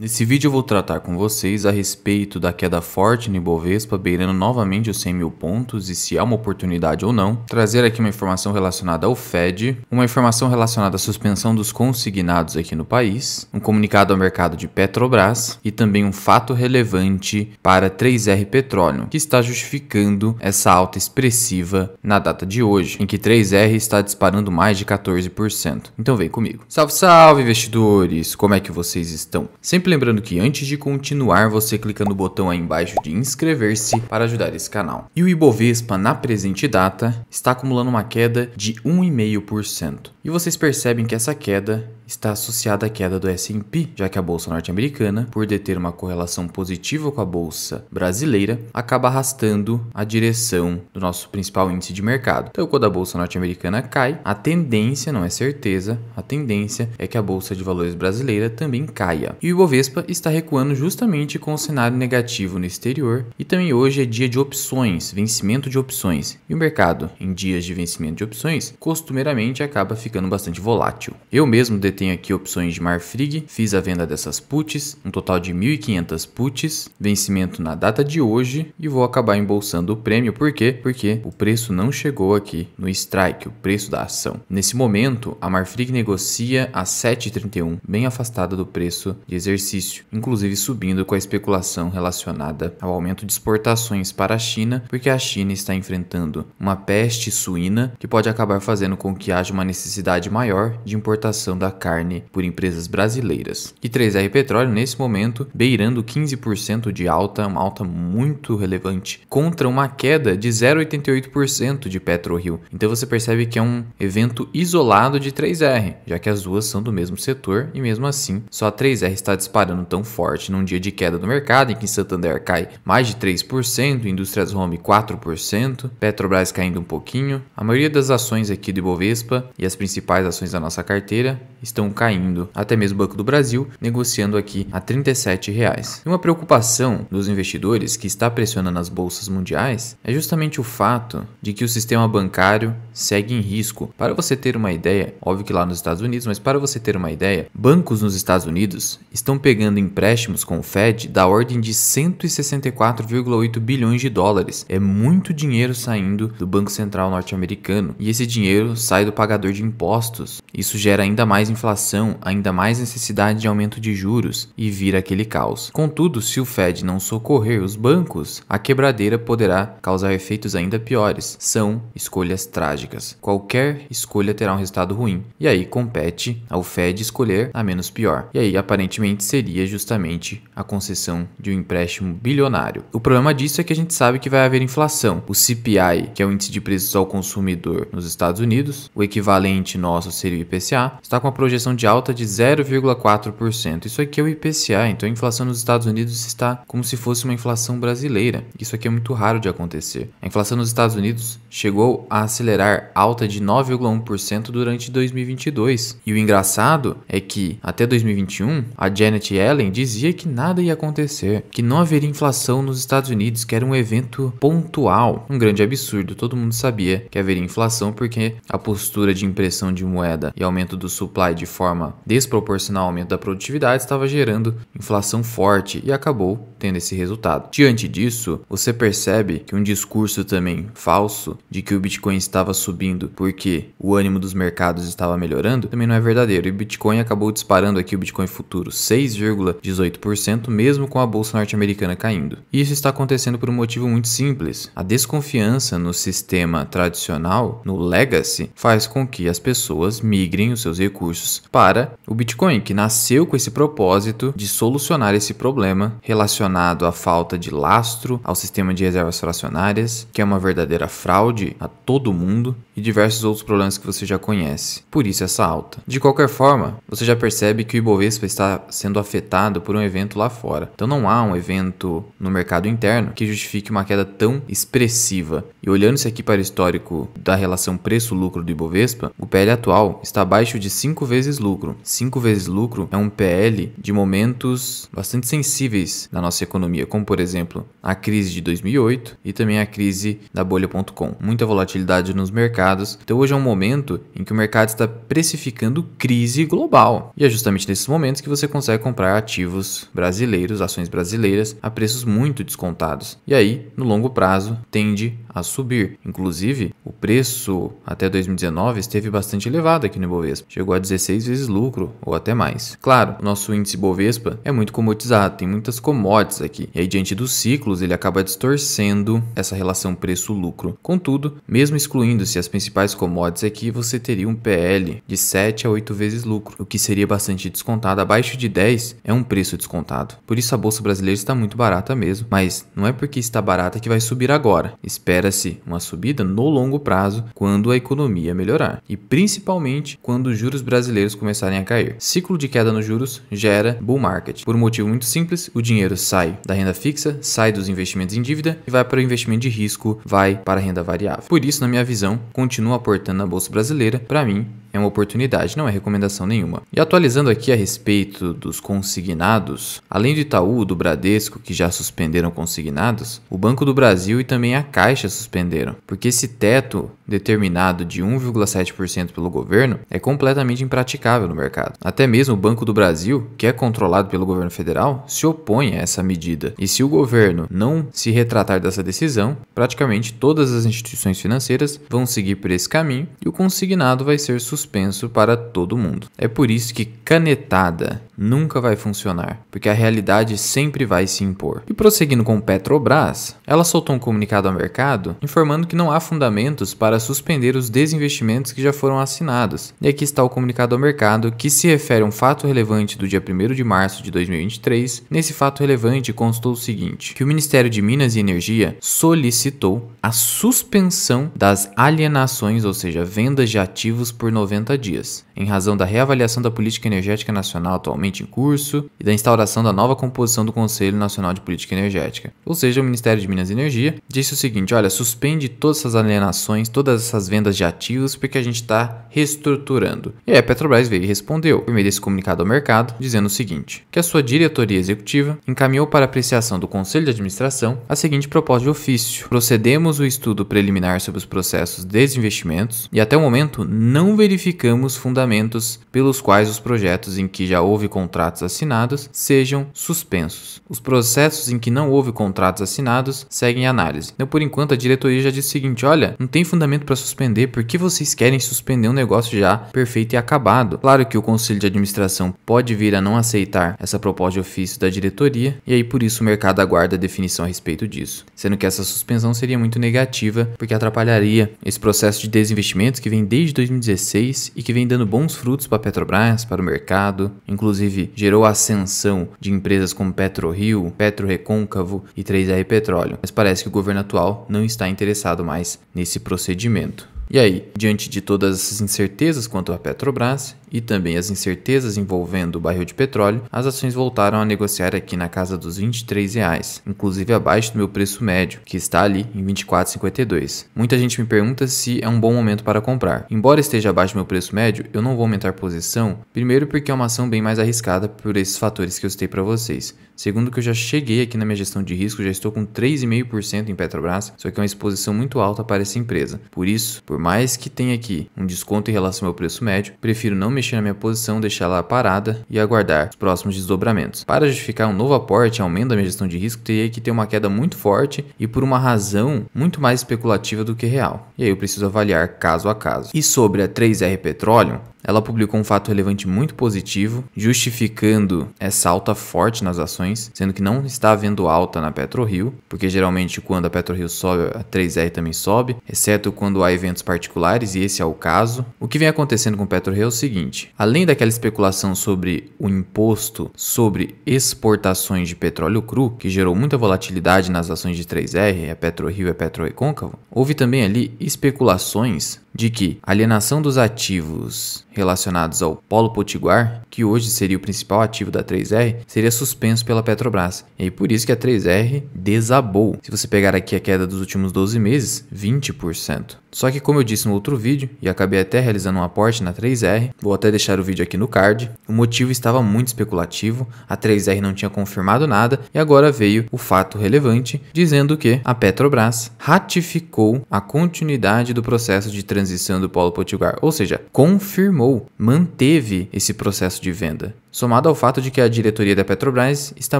Nesse vídeo eu vou tratar com vocês a respeito da queda forte no Ibovespa, beirando novamente os 100 mil pontos e se é uma oportunidade ou não. Trazer aqui uma informação relacionada ao Fed, uma informação relacionada à suspensão dos consignados aqui no país, um comunicado ao mercado de Petrobras e também um fato relevante para 3R Petróleo, que está justificando essa alta expressiva na data de hoje, em que 3R está disparando mais de 14%. Então vem comigo. Salve, salve investidores! Como é que vocês estão? Sempre lembrando que antes de continuar, você clica no botão aí embaixo de inscrever-se para ajudar esse canal. E o Ibovespa, na presente data, está acumulando uma queda de 1,5%. E vocês percebem que essa queda está associada à queda do S&P, já que a bolsa norte-americana, por deter uma correlação positiva com a bolsa brasileira, acaba arrastando a direção do nosso principal índice de mercado. Então, quando a bolsa norte-americana cai, a tendência, não é certeza, a tendência é que a bolsa de valores brasileira também caia. E o Ibovespa está recuando justamente com o cenário negativo no exterior, e também hoje é dia de opções, vencimento de opções. E o mercado, em dias de vencimento de opções, costumeiramente acaba ficando bastante volátil. Eu mesmo tenho aqui opções de Marfrig, fiz a venda dessas puts, um total de 1.500 puts, vencimento na data de hoje e vou acabar embolsando o prêmio. Por quê? Porque o preço não chegou aqui no strike, o preço da ação. Nesse momento, a Marfrig negocia a 7,31, bem afastada do preço de exercício, inclusive subindo com a especulação relacionada ao aumento de exportações para a China, porque a China está enfrentando uma peste suína que pode acabar fazendo com que haja uma necessidade maior de importação da carne por empresas brasileiras. E 3R Petróleo, nesse momento, beirando 15% de alta, uma alta muito relevante, contra uma queda de 0,88% de PetroRio. Então você percebe que é um evento isolado de 3R, já que as duas são do mesmo setor e mesmo assim, só a 3R está disparando tão forte num dia de queda do mercado, em que Santander cai mais de 3%, Indústrias Home 4%, Petrobras caindo um pouquinho. A maioria das ações aqui do Ibovespa e as principais ações da nossa carteira estão caindo, até mesmo o Banco do Brasil negociando aqui a R$ 37,00. E uma preocupação dos investidores que está pressionando as bolsas mundiais é justamente o fato de que o sistema bancário segue em risco. Para você ter uma ideia, óbvio que lá nos Estados Unidos, mas para você ter uma ideia, bancos nos Estados Unidos estão pegando empréstimos com o Fed da ordem de 164,8 bilhões de dólares. É muito dinheiro saindo do Banco Central norte-americano e esse dinheiro sai do pagador de impostos. Isso gera ainda mais inflação, ainda mais necessidade de aumento de juros e vira aquele caos. Contudo, se o Fed não socorrer os bancos, a quebradeira poderá causar efeitos ainda piores. São escolhas trágicas. Qualquer escolha terá um resultado ruim. E aí compete ao Fed escolher a menos pior. E aí aparentemente seria justamente a concessão de um empréstimo bilionário. O problema disso é que a gente sabe que vai haver inflação. O CPI, que é o índice de preços ao consumidor nos Estados Unidos, o equivalente nosso seria o IPCA, está com a projeção de alta de 0,4%. Isso aqui é o IPCA, então a inflação nos Estados Unidos está como se fosse uma inflação brasileira. Isso aqui é muito raro de acontecer. A inflação nos Estados Unidos chegou a acelerar alta de 9,1% durante 2022. E o engraçado é que até 2021, a Janet Yellen dizia que nada ia acontecer, que não haveria inflação nos Estados Unidos, que era um evento pontual. Um grande absurdo. Todo mundo sabia que haveria inflação porque a postura de impressão de moeda e aumento do supply de forma desproporcional ao aumento da produtividade estava gerando inflação forte e acabou tendo esse resultado. Diante disso, você percebe que um discurso também falso de que o Bitcoin estava subindo porque o ânimo dos mercados estava melhorando também não é verdadeiro. E o Bitcoin acabou disparando aqui, o Bitcoin futuro 6,18%, mesmo com a bolsa norte-americana caindo. E isso está acontecendo por um motivo muito simples. A desconfiança no sistema tradicional, no legacy, faz com que as pessoas migrem os seus recursos para o Bitcoin, que nasceu com esse propósito de solucionar esse problema relacionado à falta de lastro ao sistema de reservas fracionárias, que é uma verdadeira fraude a todo mundo, e diversos outros problemas que você já conhece. Por isso essa alta. De qualquer forma, você já percebe que o Ibovespa está sendo afetado por um evento lá fora. Então não há um evento no mercado interno que justifique uma queda tão expressiva. E olhando-se aqui para o histórico da relação preço-lucro do Ibovespa, o PL atual está abaixo de 5 vezes vezes lucro. 5 vezes lucro é um PL de momentos bastante sensíveis na nossa economia, como por exemplo a crise de 2008 e também a crise da bolha.com. Muita volatilidade nos mercados. Então hoje é um momento em que o mercado está precificando crise global. E é justamente nesses momentos que você consegue comprar ativos brasileiros, ações brasileiras, a preços muito descontados. E aí, no longo prazo, tende a subir. Inclusive, o preço até 2019 esteve bastante elevado aqui no Ibovespa. Chegou a 16 vezes lucro ou até mais. Claro, o nosso índice Ibovespa é muito comoditizado, tem muitas commodities aqui. E aí, diante dos ciclos, ele acaba distorcendo essa relação preço-lucro. Contudo, mesmo excluindo-se as principais commodities aqui, você teria um PL de 7 a 8 vezes lucro, o que seria bastante descontado. Abaixo de 10 é um preço descontado. Por isso a Bolsa Brasileira está muito barata mesmo, mas não é porque está barata que vai subir agora. Espera-se uma subida no longo prazo quando a economia melhorar e principalmente quando os juros brasileiros começarem a cair. Ciclo de queda nos juros gera bull market. Por um motivo muito simples, o dinheiro sai da renda fixa, sai dos investimentos em dívida e vai para o investimento de risco, vai para a renda variável. Por isso, na minha visão, continuo aportando na Bolsa Brasileira. Para mim, é uma oportunidade, não é recomendação nenhuma. E atualizando aqui a respeito dos consignados, além do Itaú, do Bradesco, que já suspenderam consignados, o Banco do Brasil e também a Caixa suspenderam, porque esse teto determinado de 1,7% pelo governo é completamente impraticável no mercado. Até mesmo o Banco do Brasil, que é controlado pelo governo federal, se opõe a essa medida. E se o governo não se retratar dessa decisão, praticamente todas as instituições financeiras vão seguir por esse caminho e o consignado vai ser suspenso para todo mundo. É por isso que canetada nunca vai funcionar, porque a realidade sempre vai se impor. E prosseguindo com Petrobras, ela soltou um comunicado ao mercado informando que não há fundamentos para suspender os desinvestimentos que já foram assinados. E aqui está o comunicado ao mercado, que se refere a um fato relevante do dia 1º de março de 2023. Nesse fato relevante constou o seguinte, que o Ministério de Minas e Energia solicitou a suspensão das alienações, ou seja, vendas de ativos por 90 dias, em razão da reavaliação da política energética nacional atualmente em curso e da instauração da nova composição do Conselho Nacional de Política Energética. Ou seja, o Ministério de Minas e Energia disse o seguinte, olha, suspende todas essas alienações, todas essas vendas de ativos, porque a gente está reestruturando. E aí a Petrobras veio e respondeu, por meio desse comunicado ao mercado, dizendo o seguinte, que a sua diretoria executiva encaminhou para apreciação do Conselho de Administração a seguinte proposta de ofício. Procedemos o estudo preliminar sobre os processos de desinvestimentos e até o momento não verificamos fundamentos pelos quais os projetos em que já houve contratos assinados sejam suspensos. Os processos em que não houve contratos assinados seguem análise. Então, por enquanto, a diretoria já disse o seguinte, olha, não tem fundamento para suspender, por que vocês querem suspender um negócio já perfeito e acabado? Claro que o Conselho de Administração pode vir a não aceitar essa proposta de ofício da diretoria, e aí por isso o mercado aguarda a definição a respeito disso. Sendo que essa suspensão seria muito negativa, porque atrapalharia esse processo de desinvestimentos que vem desde 2016 e que vem dando bons frutos para a Petrobras, para o mercado, inclusive gerou a ascensão de empresas como PetroRio, PetroRecôncavo e 3R Petróleo. Mas parece que o governo atual não está interessado mais nesse procedimento. E aí, diante de todas essas incertezas quanto à Petrobras e também as incertezas envolvendo o barril de petróleo, as ações voltaram a negociar aqui na casa dos R$ 23, inclusive abaixo do meu preço médio, que está ali em R$ 24,52. Muita gente me pergunta se é um bom momento para comprar. Embora esteja abaixo do meu preço médio, eu não vou aumentar posição, primeiro porque é uma ação bem mais arriscada por esses fatores que eu citei para vocês. Segundo que eu já cheguei aqui na minha gestão de risco, já estou com 3,5% em Petrobras, só que é uma exposição muito alta para essa empresa. Por isso, por mais que tenha aqui um desconto em relação ao meu preço médio, prefiro não mexer na minha posição, deixar ela parada e aguardar os próximos desdobramentos. Para justificar um novo aporte e aumento da minha gestão de risco, teria que ter uma queda muito forte e por uma razão muito mais especulativa do que real. E aí eu preciso avaliar caso a caso. E sobre a 3R Petroleum, ela publicou um fato relevante muito positivo, justificando essa alta forte nas ações, sendo que não está havendo alta na PetroRio, porque geralmente quando a PetroRio sobe, a 3R também sobe, exceto quando há eventos particulares, e esse é o caso. O que vem acontecendo com a PetroRio é o seguinte, além daquela especulação sobre o imposto sobre exportações de petróleo cru, que gerou muita volatilidade nas ações de 3R, a PetroRio e a PetroRecôncavo, houve também ali especulações de que a alienação dos ativos relacionados ao Polo Potiguar, que hoje seria o principal ativo da 3R, seria suspenso pela Petrobras. E aí por isso que a 3R desabou. Se você pegar aqui a queda dos últimos 12 meses, 20%. Só que como eu disse no outro vídeo, e acabei até realizando um aporte na 3R, vou até deixar o vídeo aqui no card, o motivo estava muito especulativo, a 3R não tinha confirmado nada, e agora veio o fato relevante, dizendo que a Petrobras ratificou a continuidade do processo de transição do Polo Potiguar, ou seja, confirmou, manteve esse processo de venda. Somado ao fato de que a diretoria da Petrobras está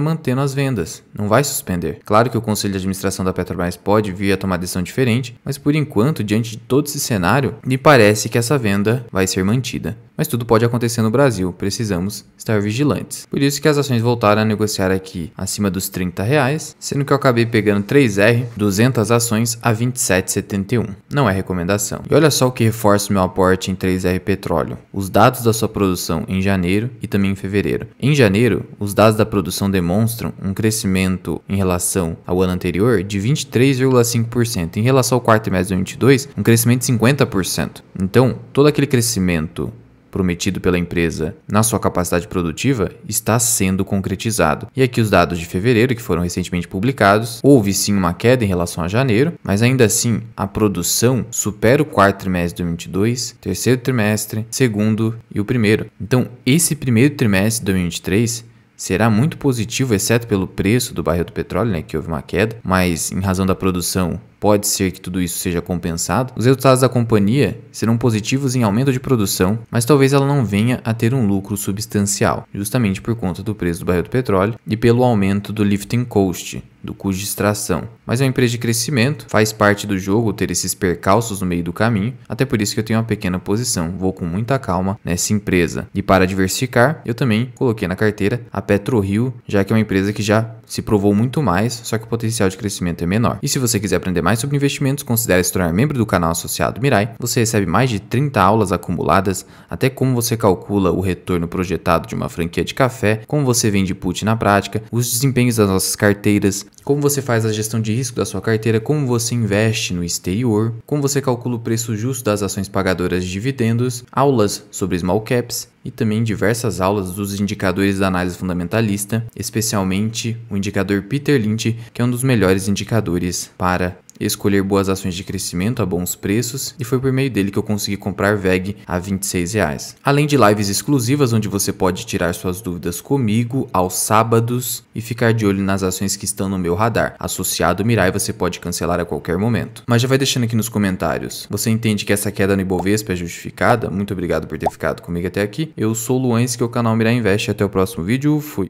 mantendo as vendas, não vai suspender. Claro que o conselho de administração da Petrobras pode vir a tomar decisão diferente, mas por enquanto, diante de todo esse cenário, me parece que essa venda vai ser mantida. Mas tudo pode acontecer no Brasil, precisamos estar vigilantes. Por isso que as ações voltaram a negociar aqui acima dos R$30, sendo que eu acabei pegando 3R, 200 ações a R$27,71. Não é recomendação. E olha só o que reforça o meu aporte em 3R Petróleo. Os dados da sua produção em janeiro e também em fevereiro. Em janeiro, os dados da produção demonstram um crescimento em relação ao ano anterior de 23,5%. Em relação ao quarto trimestre de 2022, um crescimento de 50%. Então, todo aquele crescimento prometido pela empresa na sua capacidade produtiva está sendo concretizado. E aqui os dados de fevereiro, que foram recentemente publicados, houve sim uma queda em relação a janeiro, mas ainda assim a produção supera o quarto trimestre de 2022, terceiro trimestre, segundo e o primeiro. Então esse primeiro trimestre de 2023 será muito positivo, exceto pelo preço do barril do petróleo, né, que houve uma queda, mas em razão da produção pode ser que tudo isso seja compensado. Os resultados da companhia serão positivos em aumento de produção, mas talvez ela não venha a ter um lucro substancial, justamente por conta do preço do barril do petróleo e pelo aumento do lifting cost, do custo de extração. Mas é uma empresa de crescimento, faz parte do jogo ter esses percalços no meio do caminho, até por isso que eu tenho uma pequena posição, vou com muita calma nessa empresa. E para diversificar, eu também coloquei na carteira a PetroRio, já que é uma empresa que já se provou muito mais, só que o potencial de crescimento é menor. E se você quiser aprender mais sobre investimentos, considere se tornar membro do canal associado Mirai. Você recebe mais de 30 aulas acumuladas, até como você calcula o retorno projetado de uma franquia de café, como você vende put na prática, os desempenhos das nossas carteiras, como você faz a gestão de risco da sua carteira, como você investe no exterior, como você calcula o preço justo das ações pagadoras de dividendos, aulas sobre small caps e também diversas aulas dos indicadores da análise fundamentalista, especialmente o indicador Peter Lynch, que é um dos melhores indicadores para escolher boas ações de crescimento a bons preços, e foi por meio dele que eu consegui comprar VEG a R$26. Além de lives exclusivas onde você pode tirar suas dúvidas comigo aos sábados e ficar de olho nas ações que estão no meu radar. Associado Mirai você pode cancelar a qualquer momento. Mas já vai deixando aqui nos comentários. Você entende que essa queda no Ibovespa é justificada? Muito obrigado por ter ficado comigo até aqui. Eu sou o Luan, esse que é o canal Mirai Invest. Até o próximo vídeo. Fui!